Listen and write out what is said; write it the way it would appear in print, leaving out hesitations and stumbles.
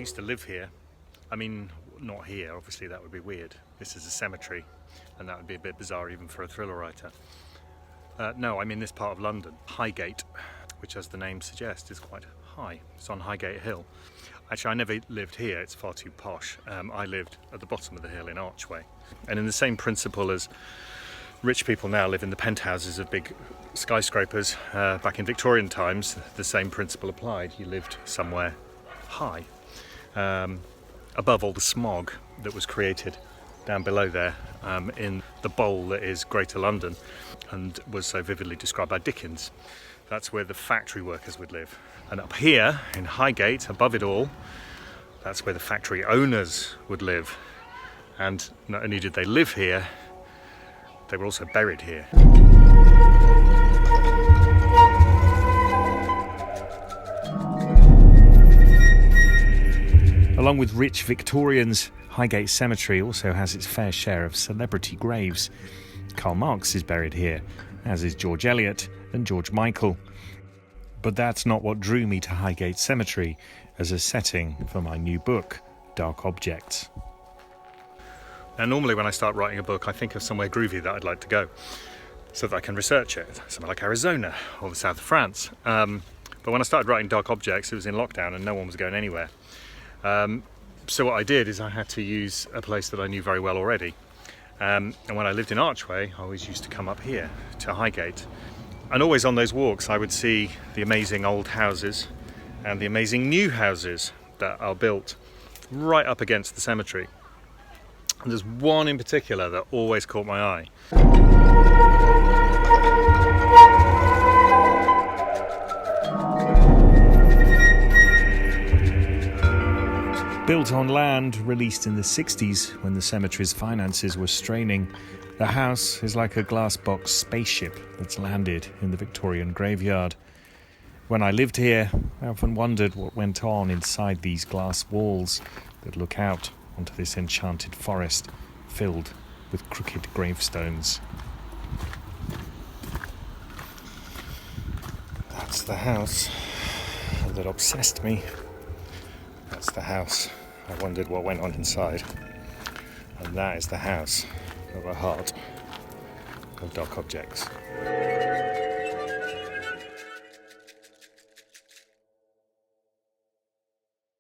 used to live here. I mean, not here, obviously that would be weird. This is a cemetery, and that would be a bit bizarre even for a thriller writer. No, I'm in this part of London, Highgate, which as the name suggests is quite high. It's on Highgate Hill. Actually, I never lived here, it's far too posh. I lived at the bottom of the hill in Archway. And in the same principle as rich people now live in the penthouses of big skyscrapers, back in Victorian times, the same principle applied. You lived somewhere high, above all the smog that was created down below there, in the bowl that is Greater London, and was so vividly described by Dickens. That's where the factory workers would live. And up here in Highgate, above it all, that's where the factory owners would live. And not only did they live here, they were also buried here. Along with rich Victorians, Highgate Cemetery also has its fair share of celebrity graves. Karl Marx is buried here, as is George Eliot and George Michael. But that's not what drew me to Highgate Cemetery as a setting for my new book, Dark Objects. Now, normally when I start writing a book, I think of somewhere groovy that I'd like to go so that I can research it, somewhere like Arizona or the south of France. But when I started writing Dark Objects, it was in lockdown and no one was going anywhere. So what I did is I had to use a place that I knew very well already. And when I lived in Archway, I always used to come up here to Highgate. And always on those walks, I would see the amazing old houses and the amazing new houses that are built right up against the cemetery. And there's one in particular that always caught my eye. Built on land released in the 60s when the cemetery's finances were straining, the house is like a glass box spaceship that's landed in the Victorian graveyard. When I lived here, I often wondered what went on inside these glass walls that look out onto this enchanted forest filled with crooked gravestones. That's the house that obsessed me. That's the house I wondered what went on inside. And that is the house of a heart of Dark Objects.